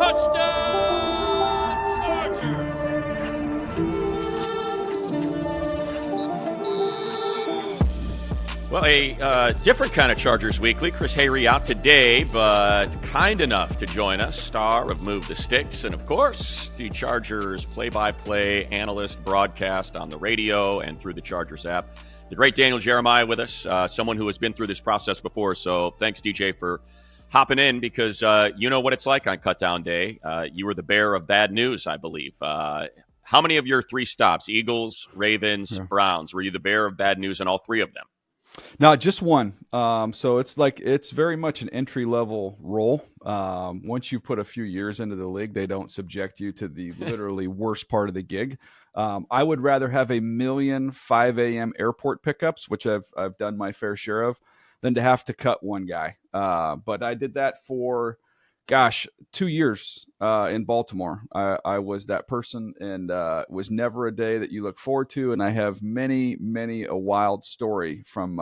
Touchdown, Chargers! Well, a different kind of Chargers Weekly. Chris Hayre out today, but kind enough to join us, star of Move the Sticks, and of course, the Chargers play-by-play analyst broadcast on the radio and through the Chargers app. The great Daniel Jeremiah with us, someone who has been through this process before. So thanks, DJ, for hopping in because you know what it's like on Cutdown Day. You were the bearer of bad news, I believe. How many of your three stops, Eagles, Ravens, Browns, were you the bearer of bad news on all three of them? No, just one. So it's very much an entry-level role. Once you put a few years into the league, they don't subject you to the literally worst part of the gig. I would rather have a million 5 a.m. airport pickups, which I've done my fair share of, than to have to cut one guy. But I did that for, 2 years in Baltimore. I was that person, and it was never a day that you look forward to. And I have many, many a wild story from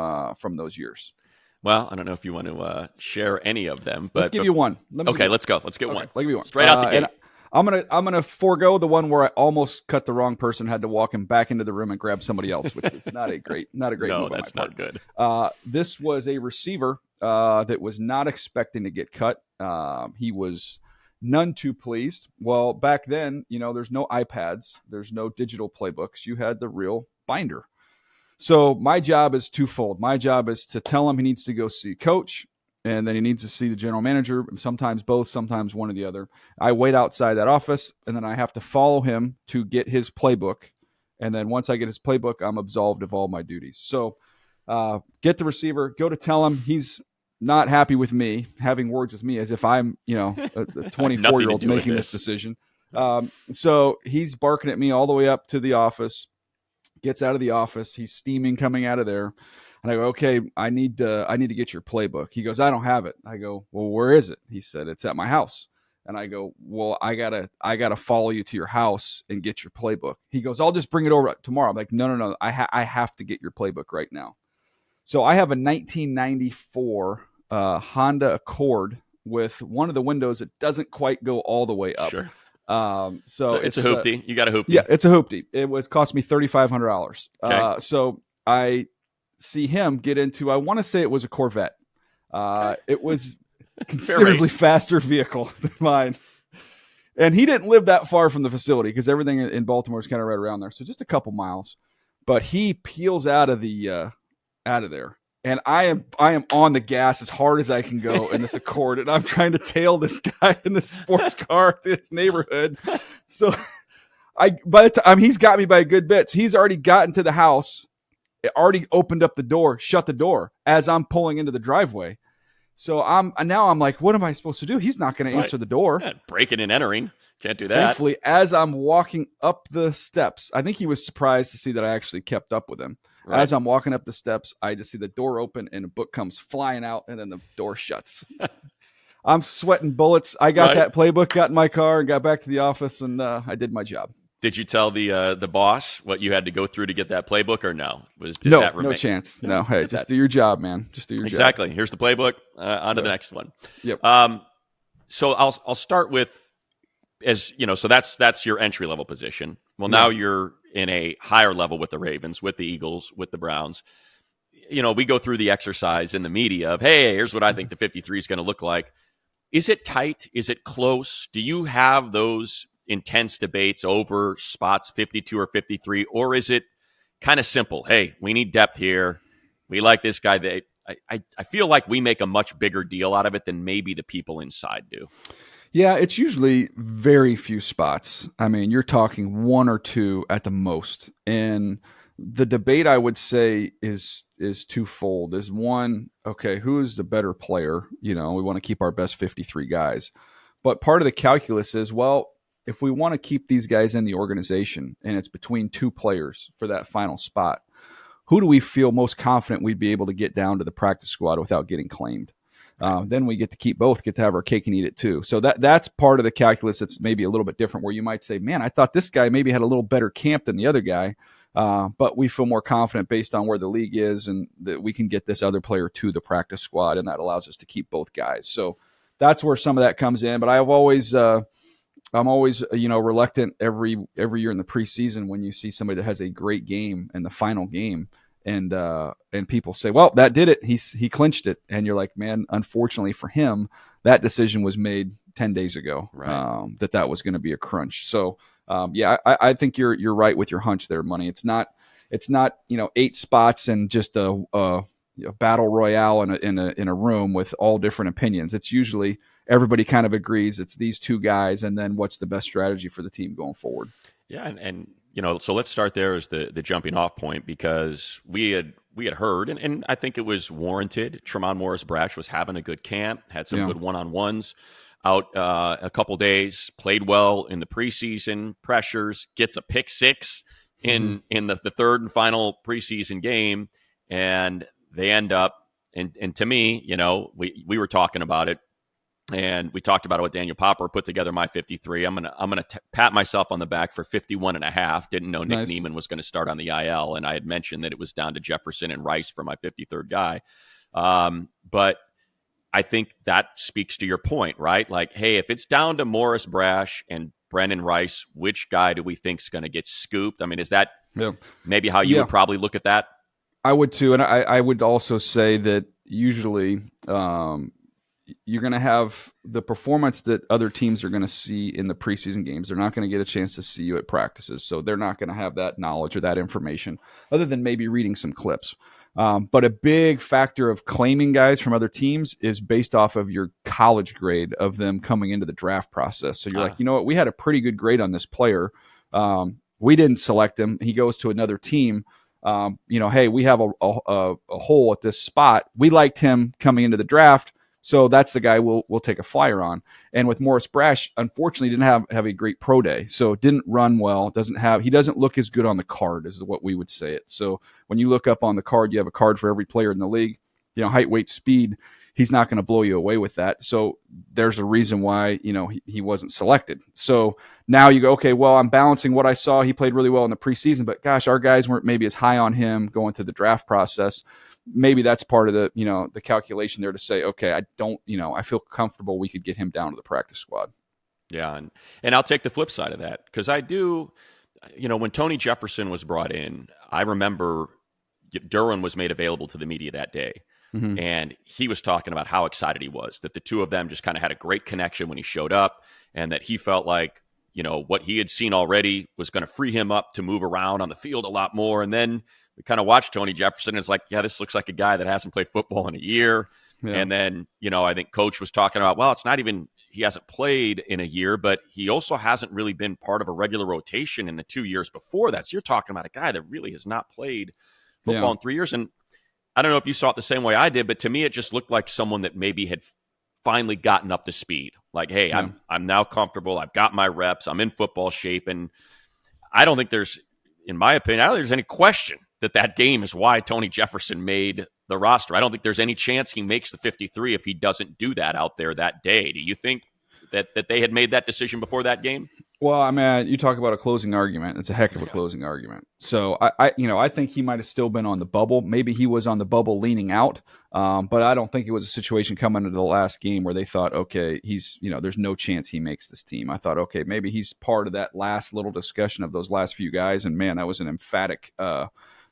those years. Well, I don't know if you want to share any of them, but let's give you one. Let's go. Let's get one. Let's give you one straight out the gate. I'm gonna forego the one where I almost cut the wrong person, had to walk him back into the room and grab somebody else, which is not a great no, move. That's not good. This was a receiver that was not expecting to get cut. He was none too pleased. Well, back then, there's no iPads, there's no digital playbooks. You had the real binder. So my job is twofold. My job is to tell him he needs to go see coach, and then he needs to see the general manager, sometimes both, sometimes one or the other. I wait outside that office, and then I have to follow him to get his playbook. And then once I get his playbook, I'm absolved of all my duties. So get the receiver, go to tell him he's not happy with me, having words with me as if I'm, a 24-year-old making this decision. So he's barking at me all the way up to the office, gets out of the office. He's steaming coming out of there. And I go, okay, I need to get your playbook. He goes, I don't have it. I go, well, where is it? He said, it's at my house. And I go, well, I gotta follow you to your house and get your playbook. He goes, I'll just bring it over tomorrow. I'm like, no. I have to get your playbook right now. So I have a 1994 Honda Accord with one of the windows that doesn't quite go all the way up. Sure. So it's a hoopty. You got a hoopty. Yeah, it's a hoopty. It was cost me $3,500. Okay. So I see him get into, I want to say it was a Corvette. It was considerably faster vehicle than mine. And he didn't live that far from the facility because everything in Baltimore is kind of right around there. So just a couple miles. But he peels out of there. And I am on the gas as hard as I can go in this Accord, and I'm trying to tail this guy in this sports car to its neighborhood. So by the time he's got me by a good bit, so he's already gotten to the house, already opened up the door, shut the door as I'm pulling into the driveway. So I'm like, what am I supposed to do? He's not going to answer the door. Yeah, breaking and entering. Can't do that. Thankfully, as I'm walking up the steps, I think he was surprised to see that I actually kept up with him. Right. As I'm walking up the steps, I just see the door open and a book comes flying out, and then the door shuts. I'm sweating bullets. I got that playbook, got in my car, and got back to the office, and I did my job. Did you tell the boss what you had to go through to get that playbook, or no? No chance. No, hey, just do your job, man. Just do your job. Exactly. Here's the playbook. On to the next one. Yep. So I'll start with, as you know, so that's your entry level position. Well, now you're in a higher level with the Ravens, with the Eagles, with the Browns. We go through the exercise in the media of, hey, here's what I think the 53 is going to look like. Is it tight? Is it close? Do you have those intense debates over spots 52 or 53, or is it kind of simple? Hey, we need depth here. We like this guy. I feel like we make a much bigger deal out of it than maybe the people inside do. Yeah, it's usually very few spots. I mean, you're talking one or two at the most. And the debate, I would say, is twofold. Is one, okay, who is the better player? We want to keep our best 53 guys. But part of the calculus is, well, if we want to keep these guys in the organization and it's between two players for that final spot, who do we feel most confident we'd be able to get down to the practice squad without getting claimed? Then we get to keep both, get to have our cake and eat it too. So that's part of the calculus that's maybe a little bit different, where you might say, man, I thought this guy maybe had a little better camp than the other guy, but we feel more confident based on where the league is and that we can get this other player to the practice squad, and that allows us to keep both guys. So that's where some of that comes in. But I'm always reluctant every year in the preseason when you see somebody that has a great game in the final game, and people say, well, that did it. He clinched it, and you're like, man, unfortunately for him, that decision was made 10 days ago, Right. that was going to be a crunch. So yeah, I think you're right with your hunch there, Money. It's not 8 spots and just a battle royale in a room with all different opinions. It's usually everybody kind of agrees it's these two guys, and then what's the best strategy for the team going forward. Yeah, and so let's start there as the jumping off point, because we had heard, and I think it was warranted. Tremont Morris Brash was having a good camp, had some Yeah. good one-on-ones out a couple days, played well in the preseason pressures, gets a pick six Mm-hmm. in the third and final preseason game, and they end up, and to me, we were talking about it, and we talked about it with Daniel Popper, put together my 53. I'm gonna pat myself on the back for 51 and a half. Didn't know Nick Nice. Neiman was going to start on the IL, and I had mentioned that it was down to Jefferson and Rice for my 53rd guy. But I think that speaks to your point, right? Like, hey, if it's down to Morris Brash and Brendan Rice, which guy do we think is going to get scooped? I mean, is that Yeah. maybe how you Yeah. would probably look at that? I would too, and I would also say that usually you're going to have the performance that other teams are going to see in the preseason games. They're not going to get a chance to see you at practices, so they're not going to have that knowledge or that information, other than maybe reading some clips. But a big factor of claiming guys from other teams is based off of your college grade of them coming into the draft process. So you're like, you know what, we had a pretty good grade on this player. We didn't select him. He goes to another team. Hey, we have a hole at this spot. We liked him coming into the draft, so that's the guy we'll take a flyer on. And with Morris Brash, unfortunately, didn't have a great pro day, so didn't run well. He doesn't look as good on the card, is what we would say it. So when you look up on the card, you have a card for every player in the league. Height, weight, speed. He's not going to blow you away with that. So there's a reason why he wasn't selected. So now you go, okay, well, I'm balancing what I saw. He played really well in the preseason, but gosh, our guys weren't maybe as high on him going through the draft process. Maybe that's part of the calculation there to say, okay, I feel comfortable we could get him down to the practice squad. Yeah, and I'll take the flip side of that, because I do, when Tony Jefferson was brought in, I remember Derwin was made available to the media that day. Mm-hmm. And he was talking about how excited he was that the two of them just kind of had a great connection when he showed up, and that he felt like, what he had seen already was going to free him up to move around on the field a lot more. And then we kind of watched Tony Jefferson. And it's like, yeah, this looks like a guy that hasn't played football in a year. Yeah. And then, I think Coach was talking about, well, it's not even he hasn't played in a year, but he also hasn't really been part of a regular rotation in the 2 years before that. So you're talking about a guy that really has not played football in 3 years. And I don't know if you saw it the same way I did, but to me, it just looked like someone that maybe had finally gotten up to speed. Like, hey, I'm now comfortable. I've got my reps. I'm in football shape. And I don't think there's, in my opinion, I don't think there's any question that game is why Tony Jefferson made the roster. I don't think there's any chance he makes the 53 if he doesn't do that out there that day. Do you think that they had made that decision before that game? Well, I mean, you talk about a closing argument. It's a heck of a closing argument. So I think he might have still been on the bubble. Maybe he was on the bubble leaning out, but I don't think it was a situation coming into the last game where they thought, okay, there's no chance he makes this team. I thought, okay, maybe he's part of that last little discussion of those last few guys. And man, that was an emphatic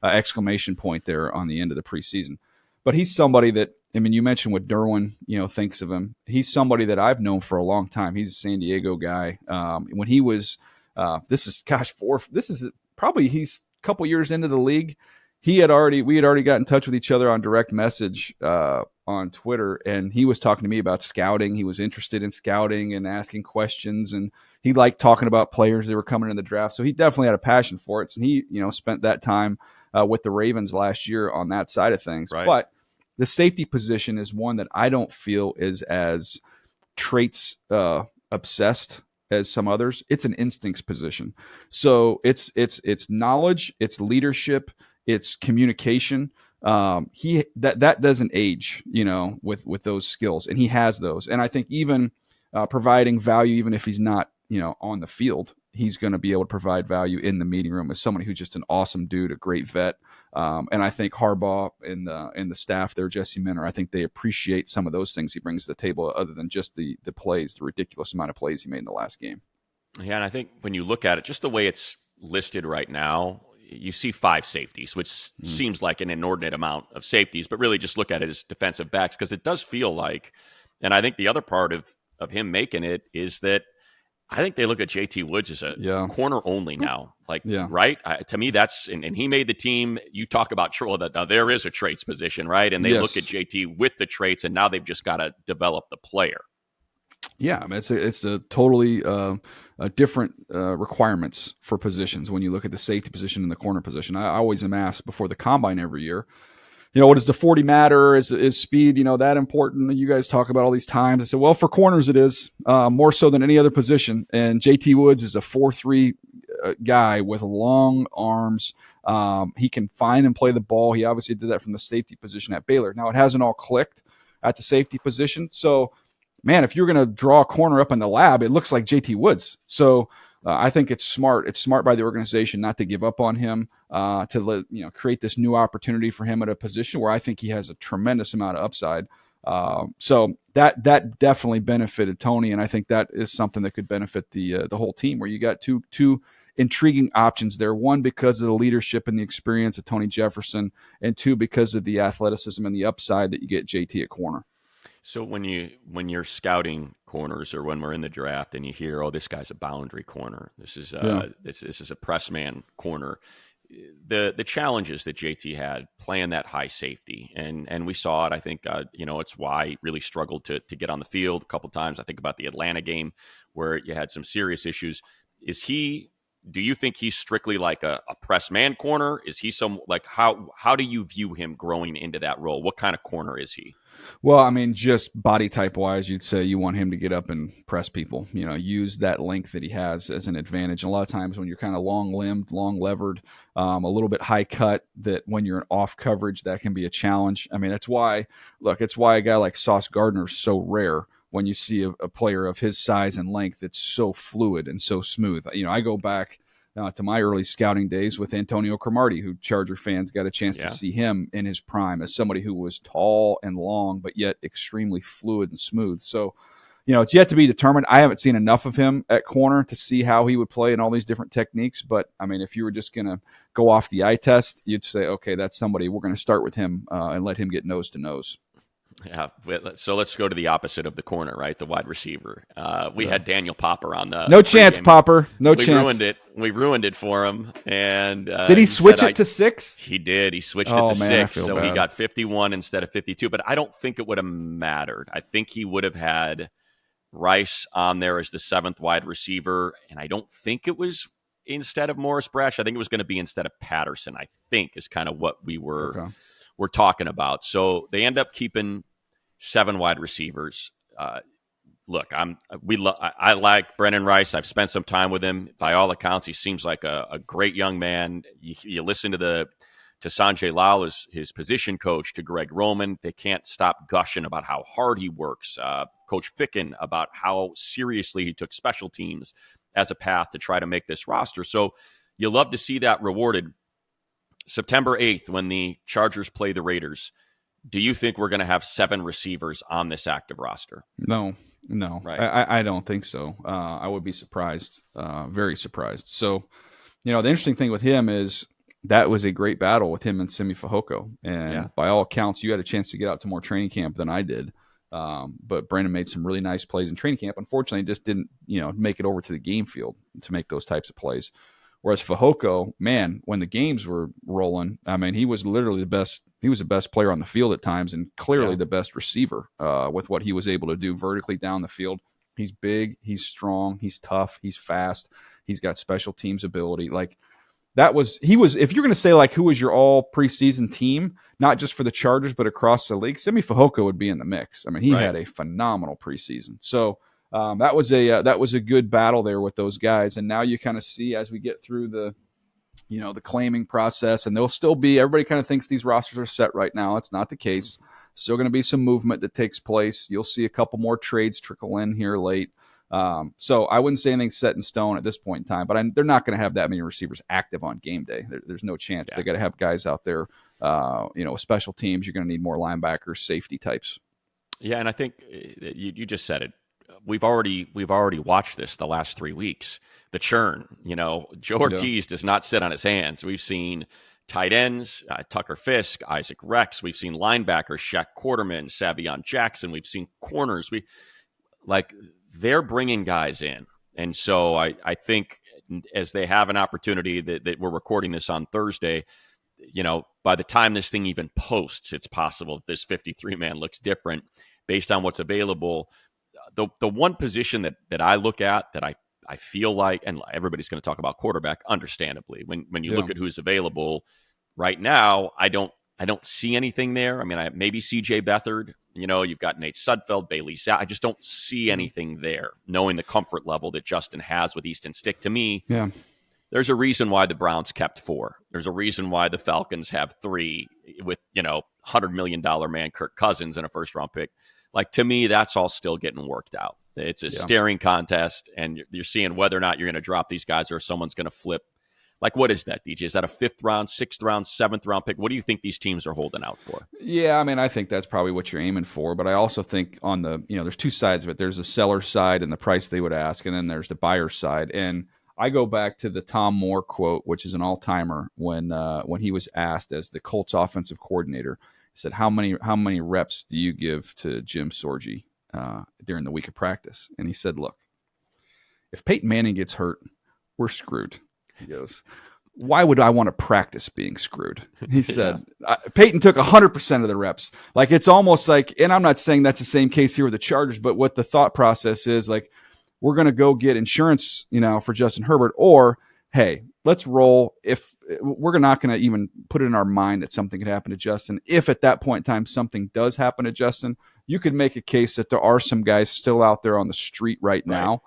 exclamation point there on the end of the preseason. But he's somebody that, I mean, you mentioned what Derwin, thinks of him. He's somebody that I've known for a long time. He's a San Diego guy. When he was, he's a couple years into the league. We had already got in touch with each other on direct message on Twitter, and he was talking to me about scouting. He was interested in scouting and asking questions, and he liked talking about players that were coming in the draft. So he definitely had a passion for it. And he, spent that time with the Ravens last year on that side of things. Right. But the safety position is one that I don't feel is as traits obsessed as some others. It's an instincts position. So it's knowledge, it's leadership, it's communication. That doesn't age, with those skills, and he has those. And I think even providing value, even if he's not, on the field, he's going to be able to provide value in the meeting room as somebody who's just an awesome dude, a great vet. And I think Harbaugh and the staff there, Jesse Minter, I think they appreciate some of those things he brings to the table, other than just the plays, the ridiculous amount of plays he made in the last game. Yeah, and I think when you look at it, just the way it's listed right now, you see 5 safeties, which seems like an inordinate amount of safeties, but really just look at it as defensive backs, because it does feel like, and I think the other part of him making it is that I think they look at JT Woods as a corner only now. Like, right? To me, that's, and he made the team. You talk about, well, now there is a traits position, right? And they look at JT with the traits, and now they've just got to develop the player. Yeah, I mean, it's a totally different requirements for positions when you look at the safety position and the corner position. I always am asked before the combine every year, what does the 40 matter? Is speed, that important? You guys talk about all these times. I said, well, for corners it is more so than any other position. And JT Woods is a 4.3 guy with long arms. He can find and play the ball. He obviously did that from the safety position at Baylor. Now, it hasn't all clicked at the safety position. So, man, if you're going to draw a corner up in the lab, it looks like JT Woods. So I think it's smart. It's smart by the organization not to give up on him, to create this new opportunity for him at a position where I think he has a tremendous amount of upside. So that definitely benefited Tony, and I think that is something that could benefit the whole team, where you got two intriguing options there. One, because of the leadership and the experience of Tony Jefferson, and two, because of the athleticism and the upside that you get JT at corner. So when you're scouting corners, or when we're in the draft and you hear, oh, this guy's a boundary corner, this is a press man corner, the challenges that JT had playing that high safety, and we saw it. I think it's why he really struggled to get on the field a couple times. I think about the Atlanta game where you had some serious issues. Do you think he's strictly like a press man corner? Is he how do you view him growing into that role? What kind of corner is he? Well, I mean, just body type wise, you'd say you want him to get up and press people, use that length that he has as an advantage. And a lot of times when you're kind of long limbed, long levered, a little bit high cut, that when you're in off coverage, that can be a challenge. I mean, it's why a guy like Sauce Gardner is so rare. When you see a player of his size and length, that's so fluid and so smooth. I go back to my early scouting days with Antonio Cromartie, who Charger fans got a chance to see him in his prime as somebody who was tall and long, but yet extremely fluid and smooth. So, it's yet to be determined. I haven't seen enough of him at corner to see how he would play in all these different techniques. But, I mean, if you were just going to go off the eye test, you'd say, okay, that's somebody, we're going to start with him and let him get nose to nose. Yeah, so let's go to the opposite of the corner, right? The wide receiver. We had Daniel Popper on the no chance, Popper. No chance. We ruined it for him. And did he switch it to 6? He did. He switched it to 6, so bad. He got 51 instead of 52. But I don't think it would have mattered. I think he would have had Rice on there as the 7th wide receiver, and I don't think it was instead of Morris Brash. I think it was going to be instead of Patterson. I think is kind of what we're talking about. So they end up keeping 7 wide receivers. Look, I like Brennan Rice. I've spent some time with him. By all accounts, he seems like a great young man. You listen to Sanjay Lal, his position coach, to Greg Roman. They can't stop gushing about how hard he works. Coach Ficken about how seriously he took special teams as a path to try to make this roster. So you love to see that rewarded. September 8th, when the Chargers play the Raiders, do you think we're going to have 7 receivers on this active roster? No. Right. I don't think so. I would be surprised, very surprised. So, the interesting thing with him is that was a great battle with him and Simi Fehoko. And by all accounts, you had a chance to get out to more training camp than I did. But Brandon made some really nice plays in training camp. Unfortunately, just didn't, make it over to the game field to make those types of plays. Whereas Fehoko, man, when the games were rolling, I mean, he was literally the best. He was the best player on the field at times, and clearly the best receiver with what he was able to do vertically down the field. He's big, he's strong, he's tough, he's fast, he's got special teams ability. Like if you're going to say like who was your all preseason team, not just for the Chargers but across the league, Simi Fehoko would be in the mix. I mean, he had a phenomenal preseason. So. That was a good battle there with those guys, and now you kind of see as we get through the claiming process, and there'll still be, everybody kind of thinks these rosters are set right now. It's not the case. Still going to be some movement that takes place. You'll see a couple more trades trickle in here late. So I wouldn't say anything's set in stone at this point in time, but they're not going to have that many receivers active on game day. There's no chance. Yeah. They got to have guys out there. Special teams, you're going to need more linebackers, safety types. Yeah, and I think you just said it. We've already watched this the last 3 weeks. The churn, Joe Ortiz does not sit on his hands. We've seen tight ends, Tucker Fisk, Isaac Rex. We've seen linebackers, Shaq Quarterman, Savion Jackson. We've seen corners. They're bringing guys in. And so I think as they have an opportunity that we're recording this on Thursday, by the time this thing even posts, it's possible that this 53-man looks different based on what's available. The one position that I look at that I feel like, and everybody's going to talk about quarterback, understandably, when you look at who's available right now, I don't see anything there. I mean, maybe CJ Beathard, you've got Nate Sudfeld, Bailey Zapp. I just don't see anything there, knowing the comfort level that Justin has with Easton Stick. To me, there's a reason why the Browns kept 4. There's a reason why the Falcons have 3 with, $100 million man Kirk Cousins and a first-round pick. To me, that's all still getting worked out. It's a staring contest, and you're seeing whether or not you're going to drop these guys or someone's going to flip. What is that, DJ? Is that a 5th round, 6th round, 7th round pick? What do you think these teams are holding out for? Yeah, I mean, I think that's probably what you're aiming for. But I also think on the, there's 2 sides of it. There's the seller side and the price they would ask, and then there's the buyer side. And I go back to the Tom Moore quote, which is an all-timer, when he was asked as the Colts offensive coordinator. He said, how many reps do you give to Jim Sorgi during the week of practice? And he said, look, if Peyton Manning gets hurt, we're screwed. He goes, why would I want to practice being screwed? He said, Peyton took 100% of the reps. It's almost like, and I'm not saying that's the same case here with the Chargers, but what the thought process is, we're going to go get insurance, for Justin Herbert, or, hey, let's roll. If we're not going to even put it in our mind that something could happen to Justin, if at that point in time something does happen to Justin, you could make a case that there are some guys still out there on the street right now,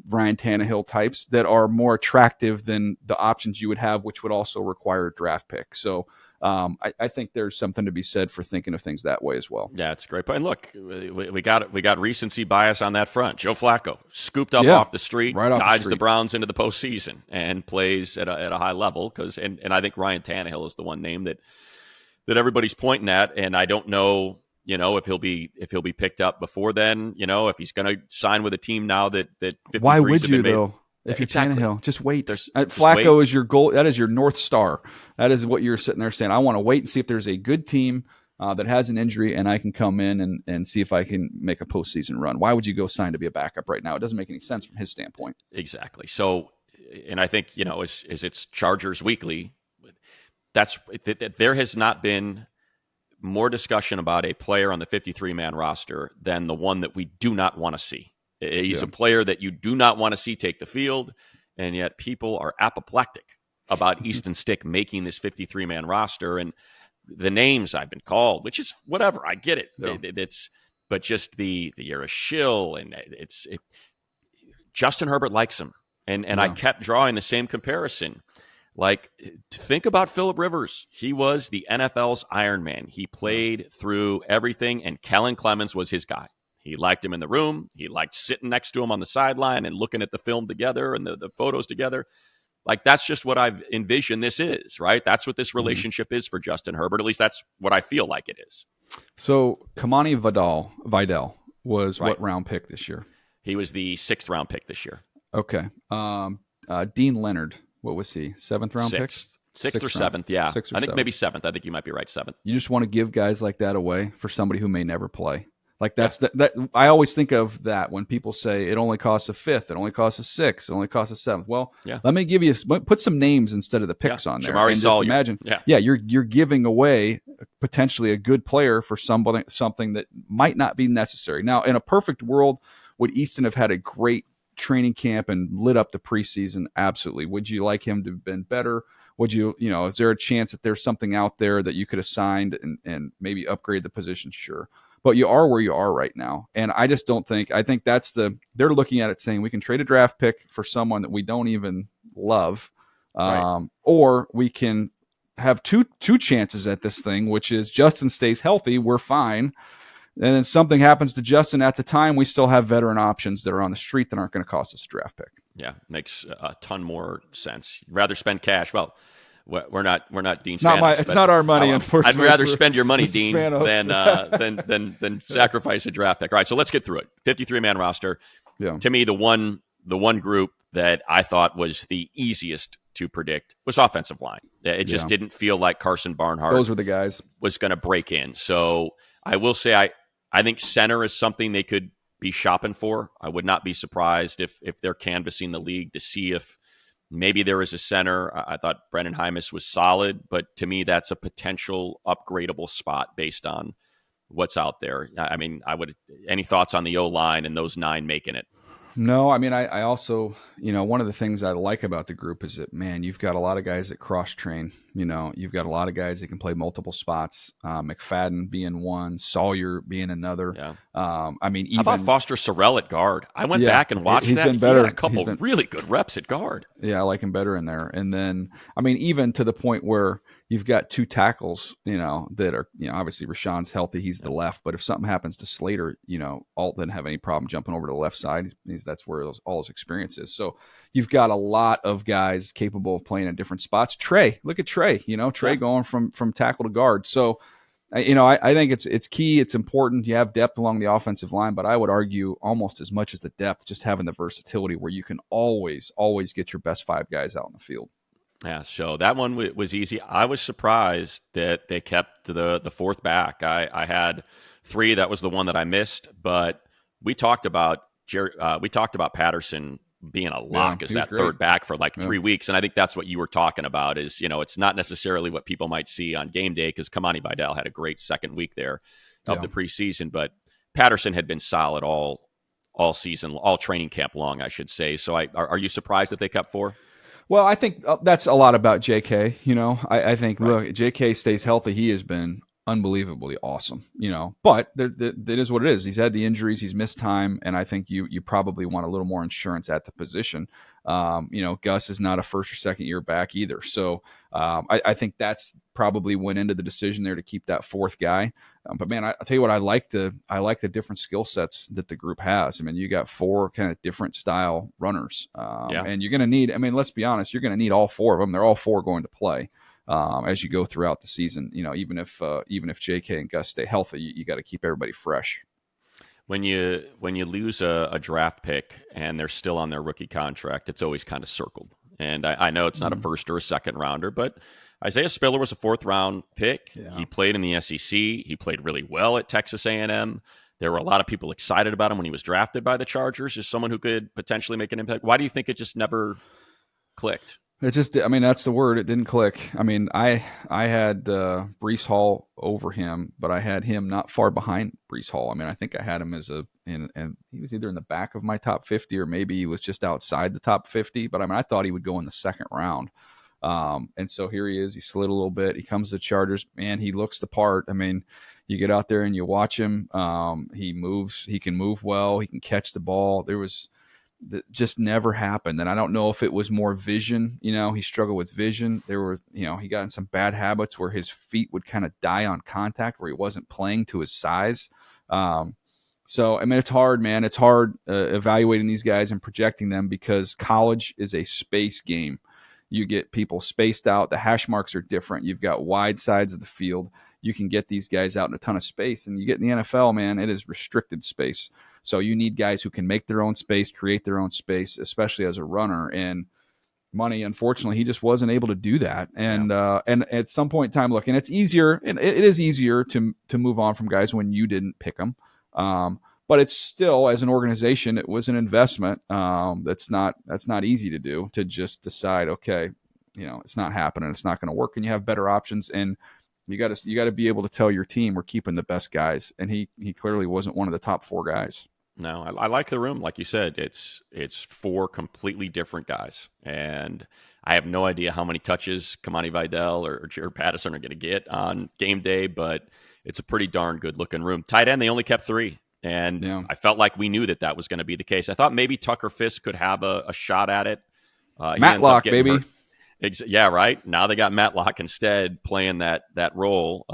Ryan Tannehill types, that are more attractive than the options you would have, which would also require a draft pick. So I think there's something to be said for thinking of things that way as well. Yeah, it's a great point. And look, we got recency bias on that front. Joe Flacco scooped up off the street, guides the Browns into the postseason, and plays at a high level. And I think Ryan Tannehill is the one name that everybody's pointing at. And I don't know, if he'll be picked up before then. If he's going to sign with a team now that 53s why would have you been though? If you're Tannehill, just wait. Flacco is your goal. That is your North Star. That is what you're sitting there saying. I want to wait and see if there's a good team that has an injury, and I can come in and see if I can make a postseason run. Why would you go sign to be a backup right now? It doesn't make any sense from his standpoint. Exactly. So, and I think, as it's Chargers Weekly, there has not been more discussion about a player on the 53-man roster than the one that we do not want to see. He's a player that you do not want to see take the field, and yet people are apoplectic about Easton Stick making this 53-man roster. And the names I've been called, which is whatever, I get it. Yeah. But just the year of shill, and Justin Herbert likes him. And I kept drawing the same comparison. Think about Phillip Rivers. He was the NFL's Iron Man. He played through everything, and Kellen Clemens was his guy. He liked him in the room. He liked sitting next to him on the sideline and looking at the film together and the photos together. That's just what I've envisioned this is, right? That's what this relationship is for Justin Herbert. At least that's what I feel like it is. So Kamani Vidal was what round pick this year? He was the 6th round pick this year. Okay. Dean Leonard, what was he? 7th round pick? 6th or 7th, yeah. I think 7th. Maybe 7th. I think you might be right, 7th. You just want to give guys like that away for somebody who may never play. That I always think of that when people say it only costs a 5th, it only costs a 6th, it only costs a 7th. Well, let me give you put some names instead of the picks on there. Jamari and Salyer. Just imagine, you're giving away potentially a good player for something that might not be necessary. Now, in a perfect world, would Easton have had a great training camp and lit up the preseason? Absolutely. Would you like him to have been better? Would you, is there a chance that there's something out there that you could have signed and maybe upgrade the position? Sure. But you are where you are right now. And I just don't think, I think they're looking at it saying we can trade a draft pick for someone that we don't even love. Or we can have two chances at this thing, which is Justin stays healthy, we're fine. And then something happens to Justin at the time, we still have veteran options that are on the street that aren't going to cost us a draft pick. Yeah, makes a ton more sense. You'd rather spend cash. Well, we're not Dean It's not Spanos, it's but not our money, I'd unfortunately. rather For spend your money, Mr. Dean, Spanos. than sacrifice a draft pick. All right, so let's get through it. 53-man roster. Yeah. To me, the one group that I thought was the easiest to predict was offensive line. It just didn't feel like Carson Barnhart Those were the guys was going to break in. So I will say I think center is something they could be shopping for. I would not be surprised if they're canvassing the league to see if maybe there is a center. I thought Brendan Hymas was solid, but to me that's a potential upgradable spot based on what's out there. I mean, any thoughts on the O-line and those 9 making it? No, I mean, I also, one of the things I like about the group is that, man, you've got a lot of guys that cross train. You've got a lot of guys that can play multiple spots. McFadden being one, Sawyer being another. Yeah. I mean, how about Foster Sorrell at guard? I went back and watched he's that. Been better. He had a couple really good reps at guard. Yeah, I like him better in there. And then, I mean, even to the point where you've got 2 tackles, that are, obviously Rashawn's healthy. He's the left. But if something happens to Slater, Alt didn't have any problem jumping over to the left side. That's where all his experience is. So you've got a lot of guys capable of playing in different spots. Trey, look at Trey, Trey going from tackle to guard. So, I think it's key. It's important. You have depth along the offensive line, but I would argue almost as much as the depth, just having the versatility where you can always get your best 5 guys out in the field. Yeah, so that one was easy. I was surprised that they kept the 4th back. I had 3. That was the one that I missed, but we talked about Patterson being a lock as that great 3rd back for like 3 weeks, and I think that's what you were talking about. Is it's not necessarily what people might see on game day because Kamani Vidal had a great 2nd week there of the preseason, but Patterson had been solid all season, all training camp long, I should say. So are you surprised that they kept 4? Well, I think that's a lot about JK. I think, look, JK stays healthy. He has been unbelievably awesome, but it is what it is. He's had the injuries, he's missed time, and I think you probably want a little more insurance at the position. Gus is not a 1st or 2nd year back either. So I think that's probably went into the decision there to keep that 4th guy. But man, I'll tell you what, I like the different skill sets that the group has. I mean, you got 4 kind of different style runners, and you're going to need, let's be honest, you're going to need all 4 of them. They're all 4 going to play. As you go throughout the season, even if JK and Gus stay healthy, you got to keep everybody fresh. When you lose a draft pick and they're still on their rookie contract, it's always kind of circled. And I know it's not a 1st or a 2nd rounder, but Isaiah Spiller was a 4th round pick. Yeah. He played in the SEC. He played really well at Texas A&M. There were a lot of people excited about him when he was drafted by the Chargers as someone who could potentially make an impact. Why do you think it just never clicked? It just, that's the word. It didn't click. I had Breece Hall over him, but I had him not far behind Breece Hall. I think I had him as and he was either in the back of my top 50 or maybe he was just outside the top 50. But I thought he would go in the 2nd round. And so here he is. He slid a little bit. He comes to the Chargers. Man, he looks the part. You get out there and you watch him. He moves. He can move well. He can catch the ball. That just never happened. And I don't know if it was more vision. He struggled with vision. There were, he got in some bad habits where his feet would kind of die on contact, where he wasn't playing to his size. So, it's hard, man. It's hard evaluating these guys and projecting them because college is a space game. You get people spaced out. The hash marks are different. You've got wide sides of the field. You can get these guys out in a ton of space. And you get in the NFL, man, it is restricted space. So you need guys who can make their own space, create their own space, especially as a runner. And Money, unfortunately, he just wasn't able to do that. And at some point in time, look, and it's easier, and it is easier to move on from guys when you didn't pick them. But it's still, as an organization, it was an investment. That's not easy to do, to just decide, okay, it's not happening, it's not going to work, and you have better options. And you got to be able to tell your team we're keeping the best guys. And he clearly wasn't one of the top 4 guys. No, I like the room. Like you said, it's 4 completely different guys. And I have no idea how many touches Kamani Vidal or Jared Patterson are going to get on game day, but it's a pretty darn good looking room. Tight end, they only kept 3. And I felt like we knew that was going to be the case. I thought maybe Tucker Fisk could have a shot at it. Matlock, baby. Hurt. Yeah, right. Now they got Matlock instead playing that role,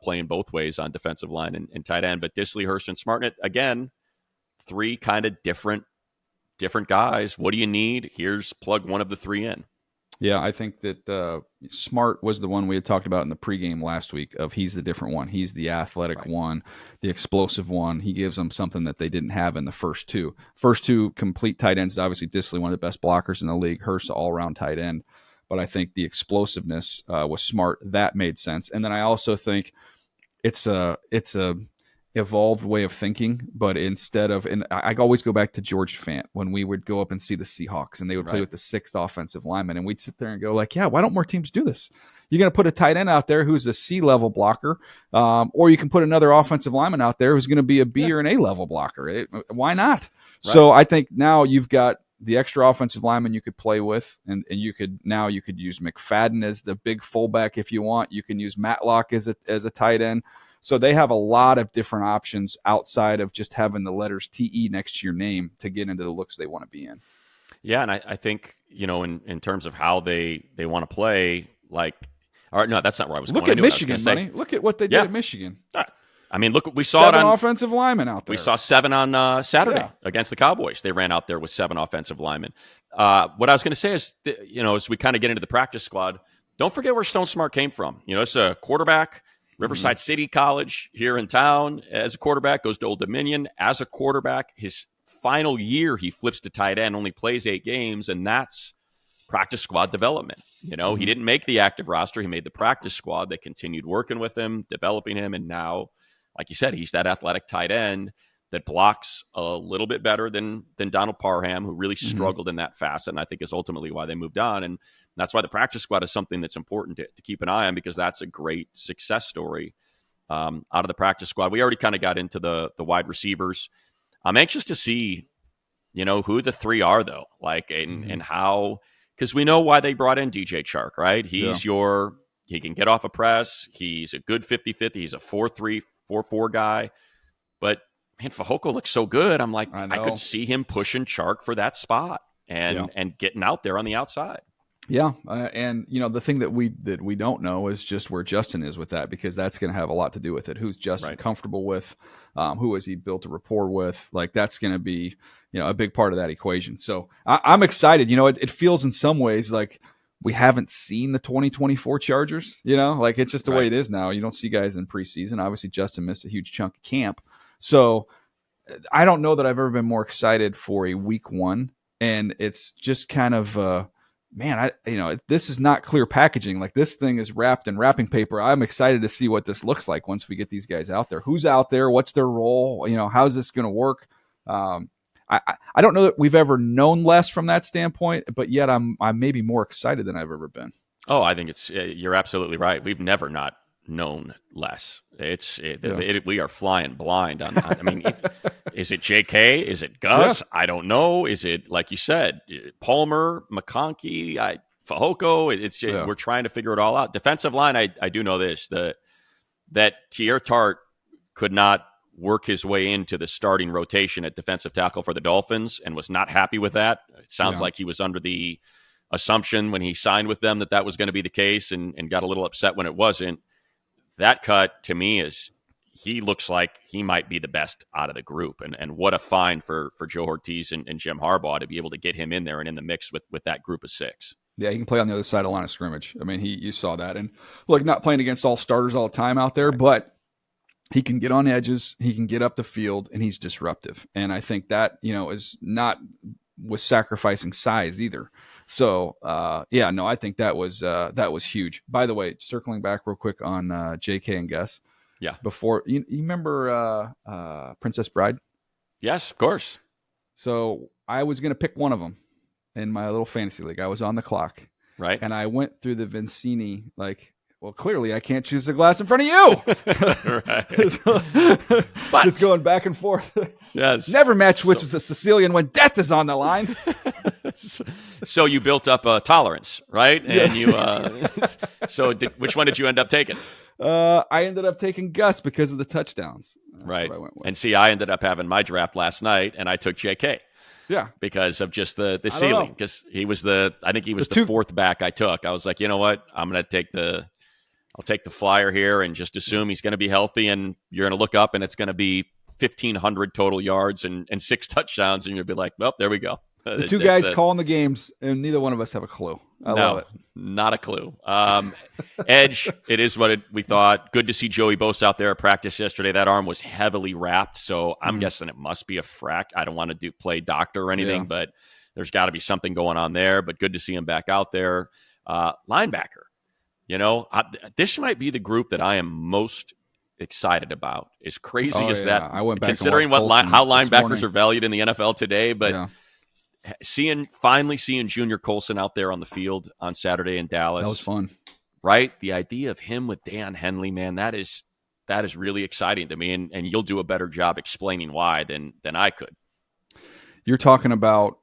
playing both ways on defensive line and tight end. But Disley, Hurst, and Smartnett, again, three kind of different guys. What do you need? Here's plug one of the three in. Yeah, I think that Smart was the one we had talked about in the pregame last week of he's the different one. He's the athletic one, the explosive one. He gives them something that they didn't have in the first two. First two complete tight ends, obviously Disley, one of the best blockers in the league, Hurst, all-around tight end. But I think the explosiveness was Smart. That made sense. And then I also think it's a evolved way of thinking, but instead of, and I always go back to George Fant when we would go up and see the Seahawks and they would play with the sixth offensive lineman, and we'd sit there and go like, yeah, why don't more teams do this? You're going to put a tight end out there who's a C-level blocker, or you can put another offensive lineman out there who's going to be a B or an A-level blocker. Why not? Right. So I think now you've got the extra offensive lineman you could play with, and you could use McFadden as the big fullback if you want. You can use Matlock as a tight end. So they have a lot of different options outside of just having the letters TE next to your name to get into the looks they want to be in. Yeah, and I think, in terms of how they want to play, like, all right, no, that's not where I was going. Look at Michigan, Money. Look at what they did at Michigan. I mean, look, we saw 7 offensive linemen out there. We saw 7 on Saturday against the Cowboys. They ran out there with 7 offensive linemen. What I was going to say is, as we kind of get into the practice squad, don't forget where Stone Smart came from. It's a quarterback. Riverside City College here in town as a quarterback, goes to Old Dominion as a quarterback. His final year, he flips to tight end, only plays 8 games, and that's practice squad development. He didn't make the active roster. He made the practice squad. They continued working with him, developing him, and now, like you said, he's that athletic tight end that blocks a little bit better than Donald Parham, who really struggled in that facet, and I think is ultimately why they moved on. And that's why the practice squad is something that's important to keep an eye on, because that's a great success story out of the practice squad. We already kind of got into the wide receivers. I'm anxious to see, who the 3 are, though, like, and how, because we know why they brought in DJ Chark, right? He's he can get off a press. He's a good 50-50. He's a 4-3, 4-4 guy. But man, Fehoko looks so good. I'm like, I could see him pushing Chark for that spot and getting out there on the outside. Yeah, and the thing that we don't know is just where Justin is with that, because that's going to have a lot to do with it. Who's Justin comfortable with? Who has he built a rapport with? Like, that's going to be a big part of that equation. So I'm excited. It feels in some ways like we haven't seen the 2024 Chargers. Like, it's just the way it is now. You don't see guys in preseason. Obviously, Justin missed a huge chunk of camp, so I don't know that I've ever been more excited for a week 1, and it's just kind of. Man, this is not clear packaging. Like, this thing is wrapped in wrapping paper. I'm excited to see what this looks like once we get these guys out there. Who's out there? What's their role? How's this going to work? I don't know that we've ever known less from that standpoint, but yet I'm maybe more excited than I've ever been. Oh, I think you're absolutely right. We've never not known less. We are flying blind on I mean, is it JK? Is it Gus? Yeah. I don't know. Is it, like you said, Palmer, McConkey, Fehoko? We're trying to figure it all out. Defensive line, I do know this, that Tier Tart could not work his way into the starting rotation at defensive tackle for the Dolphins and was not happy with that. It sounds like he was under the assumption when he signed with them that was going to be the case, and got a little upset when it wasn't. That cut, to me, he looks like he might be the best out of the group. And what a find for Joe Ortiz and Jim Harbaugh to be able to get him in there and in the mix with that group of 6. Yeah, he can play on the other side of the line of scrimmage. I mean, you saw that. And look, not playing against all starters all the time out there, but he can get on edges, he can get up the field, and he's disruptive. And I think that, is not with sacrificing size either. So, I think that was huge. By the way, circling back real quick on JK and Gus. Yeah. Before you remember Princess Bride? Yes, of course. So I was going to pick one of them in my little fantasy league. I was on the clock. Right. And I went through the Vincini, like, well, clearly I can't choose the glass in front of you. Right. But just going back and forth. Yes. Never match which is the Sicilian when death is on the line. So you built up a tolerance, right? And which one did you end up taking? I ended up taking Gus because of the touchdowns. That's right. And see, I ended up having my draft last night, and I took JK. Yeah. because of just the I don't ceiling. know. Because I think he was There's the two. fourth back I took. I was like, you know what? I'll take the flyer here and just assume he's going to be healthy, and you're going to look up and it's going to be 1,500 total yards and 6 touchdowns, and you'll be like, well, there we go. The two That's guys it. calling the games, and neither one of us have a clue. I love No, it. not a clue. Edge, it is what we thought. Good to see Joey Bosa out there at practice yesterday. That arm was heavily wrapped, so I'm guessing it must be a frac. I don't want to play doctor or anything, Yeah. but there's got to be something going on there. But good to see him back out there. Linebacker, this might be the group that I am most excited about. As crazy Oh as that, yeah. I went back and considering watched Colson how this linebackers morning. are valued in the NFL today, but Yeah, finally seeing Junior Colson out there on the field on Saturday in that was Dallas, fun. right? The idea of him with Dan Henley, man, that is really exciting to me, and you'll do a better job explaining why than I could. You're talking about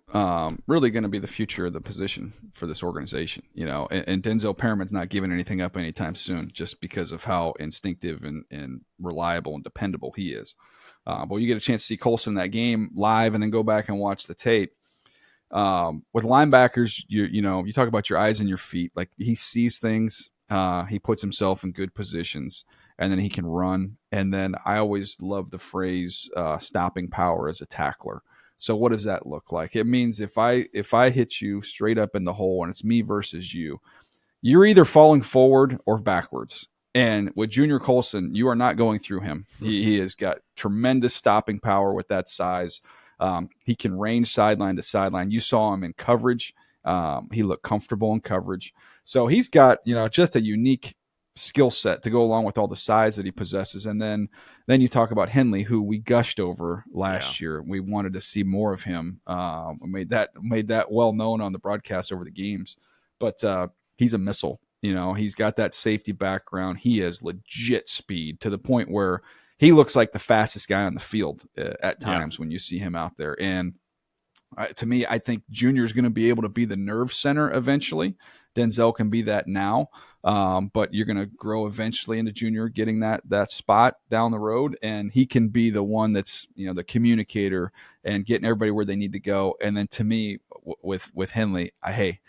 really going to be the future of the position for this organization, and Denzel Perriman's not giving anything up anytime soon just because of how instinctive and reliable and dependable he is. But you get a chance to see Colson in that game live and then go back and watch the tape. With linebackers, you talk about your eyes and your feet. Like he sees things, he puts himself in good positions, and then he can run. And then I always love the phrase "stopping power" as a tackler. So what does that look like? It means if I hit you straight up in the hole and it's me versus you, you're either falling forward or backwards. And with Junior Colson, you are not going through him. He has got tremendous stopping power with that size. He can range sideline to sideline. You saw him in coverage. He looked comfortable in coverage. So he's got just a unique skill set to go along with all the size that he possesses. And then you talk about Henley, who we gushed over last year. We wanted to see more of him. We made that well known on the broadcast over the games. But he's a missile. He's got that safety background. He has legit speed to the point where he looks like the fastest guy on the field at times when you see him out there. And to me, I think Junior is going to be able to be the nerve center eventually. Denzel can be that now, but you're going to grow eventually into Junior getting that spot down the road, and he can be the one that's the communicator and getting everybody where they need to go. And then to me, with Henley, hey,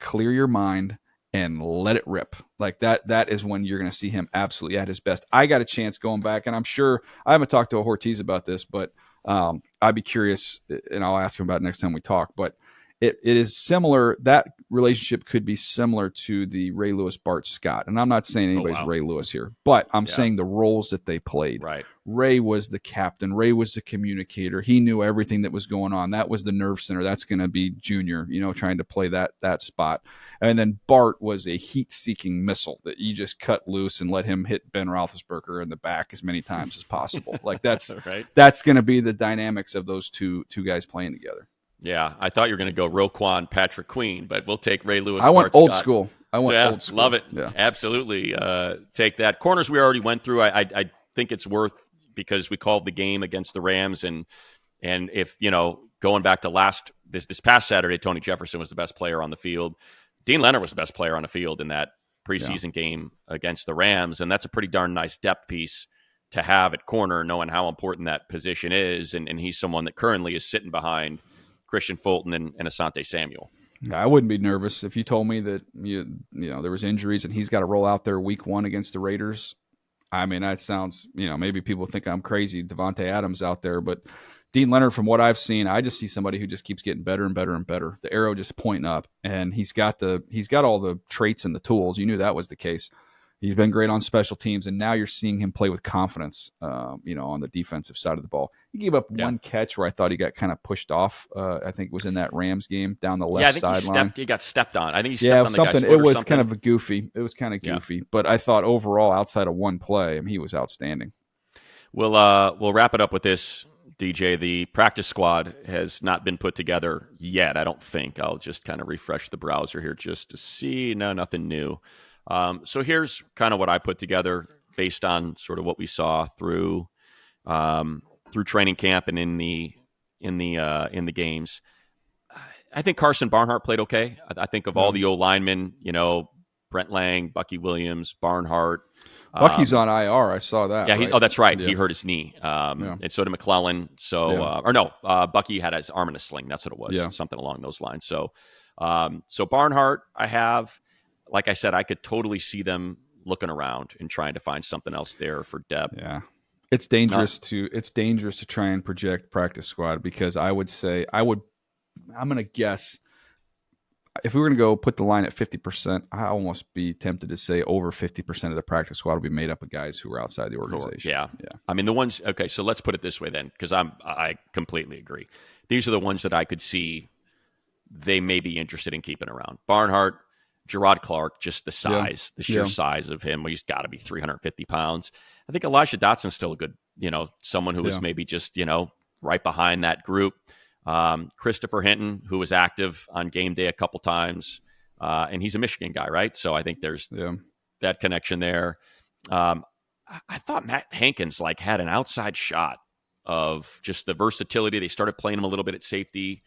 clear your mind and let it rip. Like that is when you're going to see him absolutely at his best. I got a chance going back, and I'm sure I haven't talked to Ortiz about this, but I'd be curious, and I'll ask him about it next time we talk. But it is similar. That relationship could be similar to the Ray Lewis, Bart Scott. And I'm not saying anybody's Ray Lewis here, but I'm saying the roles that they played. Right. Ray was the captain. Ray was the communicator. He knew everything that was going on. That was the nerve center. That's going to be Junior, trying to play that spot. And then Bart was a heat-seeking missile that you just cut loose and let him hit Ben Roethlisberger in the back as many times as possible. Like that's right. That's going to be the dynamics of those two guys playing together. Yeah, I thought you were going to go Roquan, Patrick Queen, but we'll take Ray Lewis. I went Bart old Scott. school. Old school. Love it. Yeah, absolutely. Take that. Corners we already went through. I think it's worth because we called the game against the Rams, and if going back to this past Saturday, Tony Jefferson was the best player on the field. Dean Leonard was the best player on the field in that preseason game against the Rams, and that's a pretty darn nice depth piece to have at corner, knowing how important that position is, and he's someone that currently is sitting behind Christian Fulton and Asante Samuel. I wouldn't be nervous if you told me that there was injuries and he's got to roll out there week 1 against the Raiders. I mean, that sounds, maybe people think I'm crazy, Devontae Adams out there, but Dean Leonard, from what I've seen, I just see somebody who just keeps getting better and better and better. The arrow just pointing up, and he's got all the traits and the tools. You knew that was the case. He's been great on special teams, and now you're seeing him play with confidence, on the defensive side of the ball. He gave up one catch where I thought he got kind of pushed off. I think it was in that Rams game down the left sideline. He got stepped on. I think he stepped on the guy's foot It was something. kind of goofy. It was kind of goofy, but I thought overall, outside of one play, he was outstanding. We'll wrap it up with this, DJ. The practice squad has not been put together yet, I don't think. I'll just kind of refresh the browser here just to see. No, nothing new. So here's kind of what I put together based on sort of what we saw through training camp and in the games. I think Carson Barnhart played okay. I think of all the O linemen, Brent Lang, Bucky Williams, Barnhart. Bucky's on IR. I saw that. Yeah, right? that's right. Yeah. He hurt his knee. And so did McClellan. So, Bucky had his arm in a sling. That's what it was. Something along those lines. So, so Barnhart, like I said, I could totally see them looking around and trying to find something else there for depth. Yeah. It's dangerous to try and project practice squad, because I'm going to guess, if we were going to go put the line at 50%, I almost be tempted to say over 50% of the practice squad will be made up of guys who are outside the organization. Yeah. I mean, the ones, okay, so let's put it this way then, because I completely agree. These are the ones that I could see they may be interested in keeping around. Barnhart, Gerard Clark, just the size, the sheer size of him. He's got to be 350 pounds. I think Elijah Dotson's still a good, someone who is maybe just, right behind that group. Christopher Hinton, who was active on game day a couple times, and he's a Michigan guy, right? So I think there's that connection there. I thought Matt Hankins had an outside shot of just the versatility. They started playing him a little bit at safety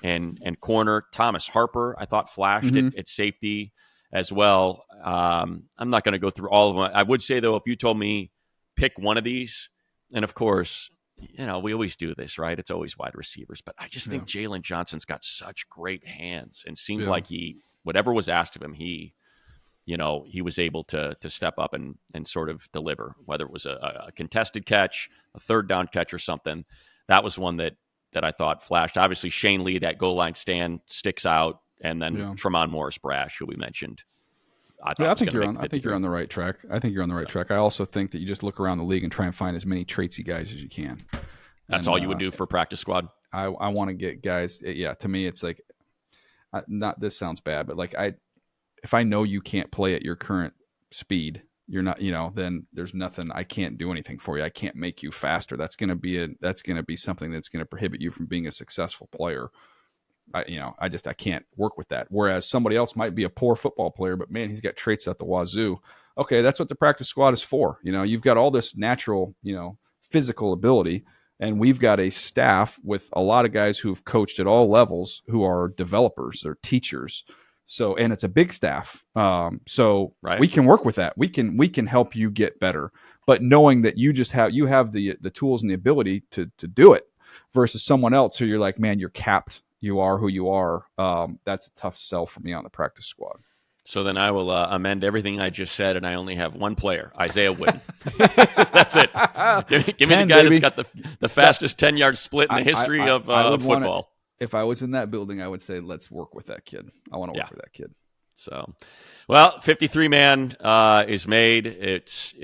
and corner. Thomas Harper, I thought, flashed at safety as well. I'm not going to go through all of them. I would say, though, if you told me pick one of these, and of course, we always do this, right? It's always wide receivers, but I just think Jalen Johnson's got such great hands and seemed like whatever was asked of him, he was able to step up and sort of deliver, whether it was a contested catch, a third down catch or something. That was one that I thought flashed. Obviously, Shane Lee, that goal line stand sticks out, and then Tremont Morris-Brash, who we mentioned. I think you're on the right track. I also think that you just look around the league and try and find as many traitsy guys as you can. That's all you would do for practice squad? I want to get guys. Yeah, to me, it's this sounds bad, but if I know you can't play at your current speed, you're not, then there's nothing. I can't do anything for you. I can't make you faster. That's going to be something that's going to prohibit you from being a successful player. I can't work with that. Whereas somebody else might be a poor football player, but man, he's got traits at the wazoo. Okay, that's what the practice squad is for. You've got all this natural, physical ability, and we've got a staff with a lot of guys who've coached at all levels, who are developers or teachers. So, and it's a big staff. We can work with that. We can help you get better, but knowing that you have the tools and the ability to do it, versus someone else who you're like, man, you're capped. You are who you are. That's a tough sell for me on the practice squad. So then I will amend everything I just said, and I only have one player, Isaiah Witten. That's it. Give me the guy that's got the fastest 10-yard split in the history of football. If I was in that building, I would say, let's work with that kid. I want to work with that kid. So, well, 53-man is made. It's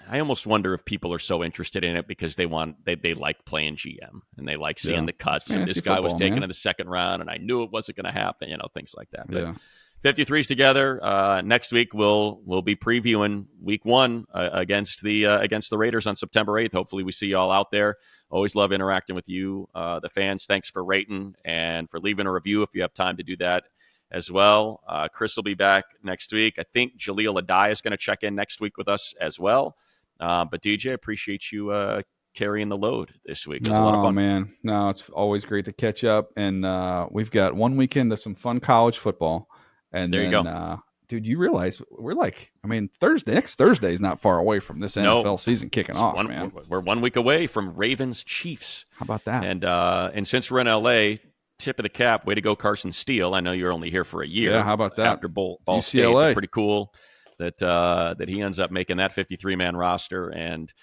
I almost wonder if people are so interested in it because they like playing GM and they like seeing the cuts. And this guy was taken in the second round, and I knew it wasn't going to happen. Things like that. But 53's together. Next week we'll be previewing week 1 against the Raiders on September 8th. Hopefully we see you all out there. Always love interacting with you, the fans. Thanks for rating and for leaving a review if you have time to do that as well. Chris will be back next week. I think Jaleel Adai is going to check in next week with us as well. But DJ, appreciate you carrying the load this week. It was a lot of fun. Man. No, it's always great to catch up. And we've got one weekend of some fun college football. And there you go. Dude, you realize next Thursday is not far away from this NFL season kicking off, man. We're 1 week away from Ravens Chiefs. How about that? And since we're in LA, tip of the cap, way to go, Carson Steele. I know you're only here for a year. Yeah, how about that? After Ball State, pretty cool that he ends up making that 53-man roster. And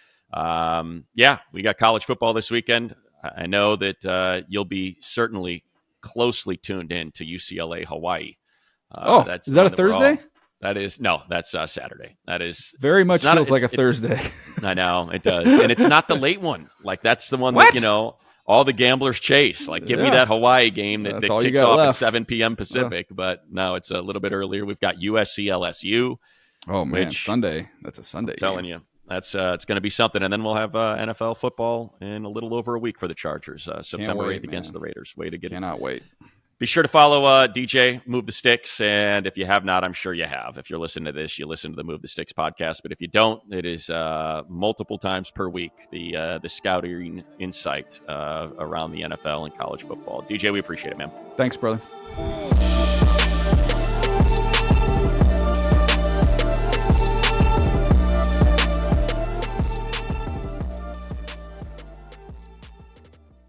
we got college football this weekend. I know that you'll be certainly closely tuned in to UCLA Hawaii. Is that a Thursday? That's Saturday. That is very much feels like a Thursday. I know it does, and it's not the late one. That's the one that all the gamblers chase. Give me that Hawaii game that kicks off at 7 p.m. Pacific. But no, it's a little bit earlier. We've got USC LSU. Oh man, Sunday. That's a Sunday. I'm telling you, that's it's going to be something. And then we'll have NFL football in a little over a week for the Chargers. September 8th against the Raiders. Way to get it. Cannot wait. Be sure to follow DJ Move the Sticks, and if you have not, I'm sure you have. If you're listening to this, you listen to the Move the Sticks podcast. But if you don't, it is multiple times per week the scouting insight around the NFL and college football. DJ, we appreciate it, man. Thanks, brother.